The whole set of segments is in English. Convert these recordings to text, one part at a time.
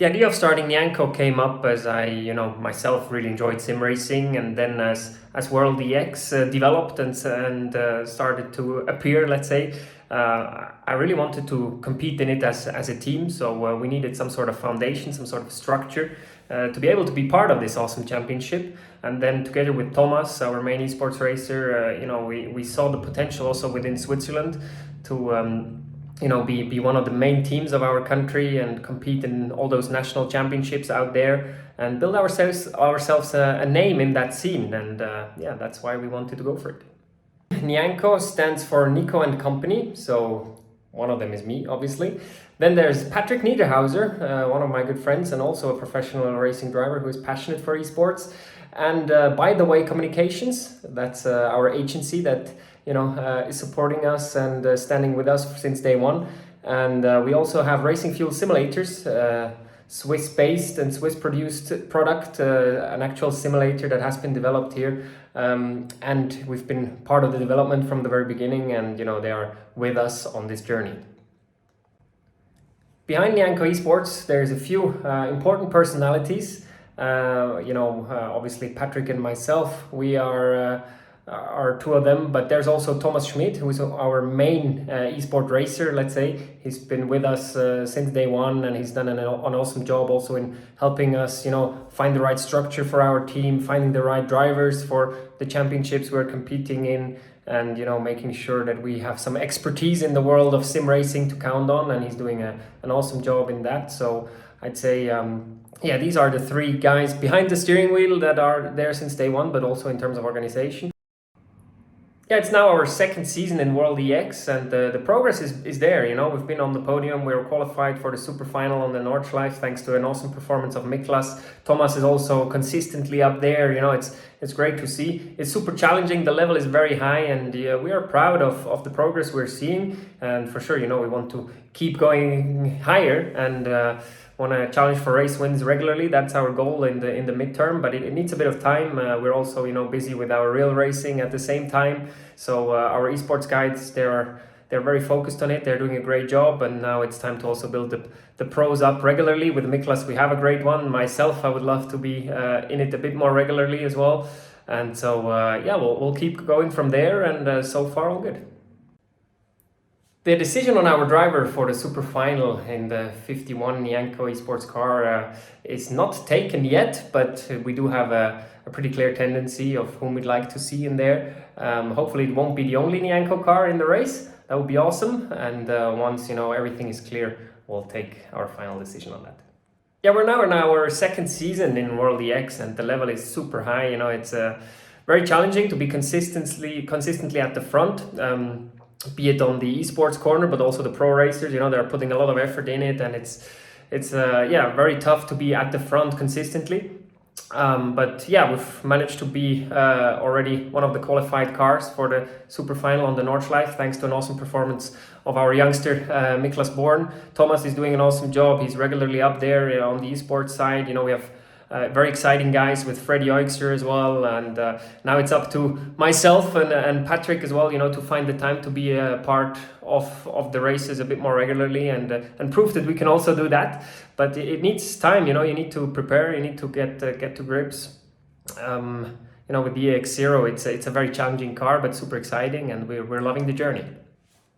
The idea of starting NIANCO came up as I, myself really enjoyed sim racing, and then as World EX developed and started to appear, let's say, I really wanted to compete in it as a team. So we needed some sort of foundation, some sort of structure to be able to be part of this awesome championship. And then together with Thomas, our main esports racer, we saw the potential also within Switzerland to be one of the main teams of our country and compete in all those national championships out there and build ourselves a name in that scene. And that's why we wanted to go for it. NIANCO stands for Nico and Company, so one of them is me, obviously. Then there's Patrick Niederhauser, one of my good friends and also a professional racing driver who is passionate for esports. And By the Way Communications, that's our agency that is supporting us and standing with us since day one. And we also have Racing Fuel Simulators, Swiss-based and Swiss-produced product, an actual simulator that has been developed here. And we've been part of the development from the very beginning, and they are with us on this journey. Behind NIANCO Esports, there's a few important personalities. Obviously Patrick and myself, we are two of them, but there's also Thomas Schmidt, who is our main esport racer, let's say. He's been with us since day one, and he's done an awesome job also in helping us, find the right structure for our team, finding the right drivers for the championships we're competing in, and making sure that we have some expertise in the world of sim racing to count on, and he's doing an awesome job in that. So I'd say these are the three guys behind the steering wheel that are there since day one, but also in terms of organization. Yeah, it's now our second season in World EX, and the progress is there. We've been on the podium. We were qualified for the super final on the Nordschleife thanks to an awesome performance of Miklas. Thomas is also consistently up there. It's great to see. It's super challenging. The level is very high, and we are proud of the progress we're seeing. And for sure, we want to keep going higher and want to challenge for race wins regularly. That's our goal in the midterm, but it needs a bit of time. We're also busy with our real racing at the same time. So our esports guys, they're very focused on it. They're doing a great job, and now it's time to also build the pros up regularly. With Miklas, we have a great one. Myself, I would love to be in it a bit more regularly as well. And so we'll keep going from there, and so far all good. The decision on our driver for the super final in the 51 NIANCO esports car is not taken yet, but we do have a pretty clear tendency of whom we'd like to see in there. Hopefully it won't be the only NIANCO car in the race. That would be awesome. And once everything is clear, we'll take our final decision on that. Yeah, we're now in our second season in World EX, and the level is super high. It's very challenging to be consistently at the front. Be it on the esports corner, but also the pro racers, they're putting a lot of effort in it, and it's very tough to be at the front consistently. But we've managed to be already one of the qualified cars for the super final on the Nordschleife, thanks to an awesome performance of our youngster Miklas Born. Thomas is doing an awesome job. He's regularly up there on the esports side. We have very exciting guys with Freddie Oixer as well, and now it's up to myself and Patrick as well, to find the time to be a part of the races a bit more regularly and prove that we can also do that. But it needs time, you need to prepare, you need to get to grips. With the EX0, it's a very challenging car, but super exciting, and we're loving the journey.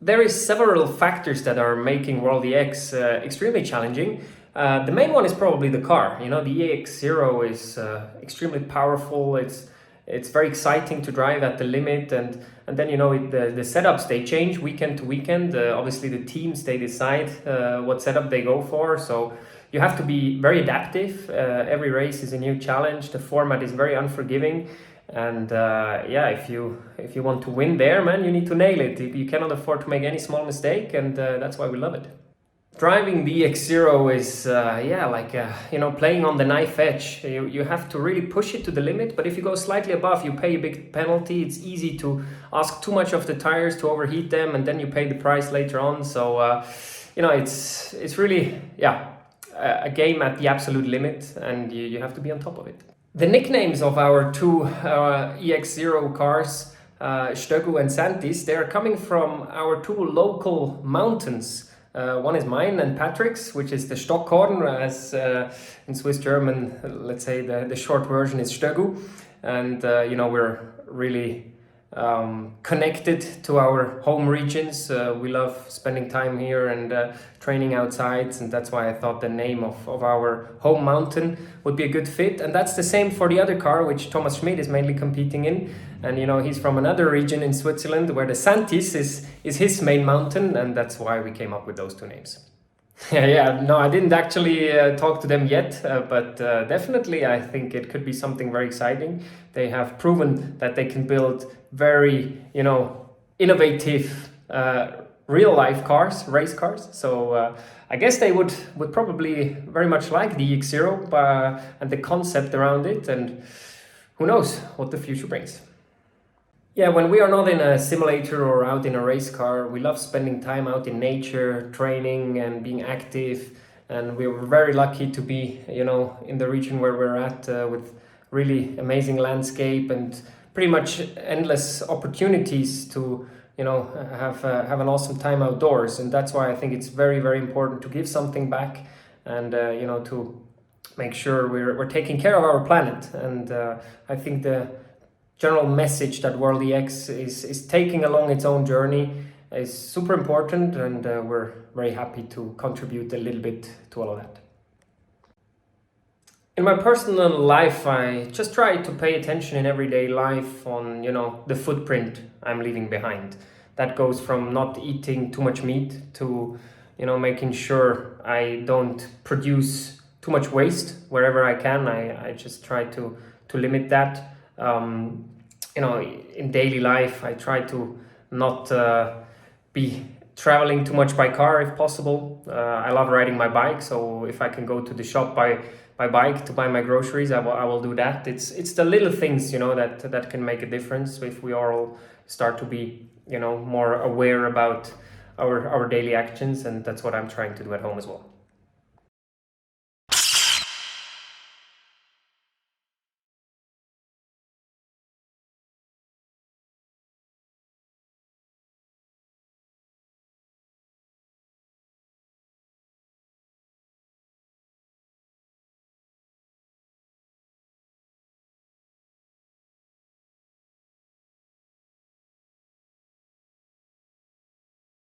There is several factors that are making World EX extremely challenging. The main one is probably the car. The EX0 is extremely powerful. It's very exciting to drive at the limit, and then the setups, they change weekend to weekend. Obviously the teams, they decide what setup they go for, so you have to be very adaptive. Every race is a new challenge. The format is very unforgiving, and if you want to win there, man, you need to nail it. You cannot afford to make any small mistake, and that's why we love it. Driving the EX0 is playing on the knife edge. You have to really push it to the limit, but if you go slightly above, you pay a big penalty. It's easy to ask too much of the tires, to overheat them, and then you pay the price later on. So it's really a game at the absolute limit, and you have to be on top of it. The nicknames of our two EX0 cars, Stögu and Santis, they are coming from our two local mountains One is mine and Patrick's, which is the Stockhorn, as in Swiss German, let's say the short version is Stögu. And, we're really connected to our home regions. We love spending time here and training outside, and that's why I thought the name of our home mountain would be a good fit. And that's the same for the other car, which Thomas Schmid is mainly competing in. And he's from another region in Switzerland where the Santis is his main mountain, and that's why we came up with those two names. No, I didn't actually talk to them yet, but definitely I think it could be something very exciting. They have proven that they can build very, innovative real life cars, race cars. So I guess they would probably very much like the X0 and the concept around it, and who knows what the future brings. Yeah, when we are not in a simulator or out in a race car, we love spending time out in nature, training and being active. And we're very lucky to be, in the region where we're at with really amazing landscape and pretty much endless opportunities to, have an awesome time outdoors. And that's why I think it's very, very important to give something back and, to make sure we're taking care of our planet. And I think the general message that World EX is taking along its own journey is super important, and we're very happy to contribute a little bit to all of that. In my personal life, I just try to pay attention in everyday life on, the footprint I'm leaving behind. That goes from not eating too much meat to, making sure I don't produce too much waste wherever I can. I just try to limit that. In daily life, I try to not be traveling too much by car if possible. I love riding my bike, so if I can go to the shop by bike to buy my groceries, I will do that. It's the little things, that can make a difference if we all start to be, more aware about our daily actions, and that's what I'm trying to do at home as well.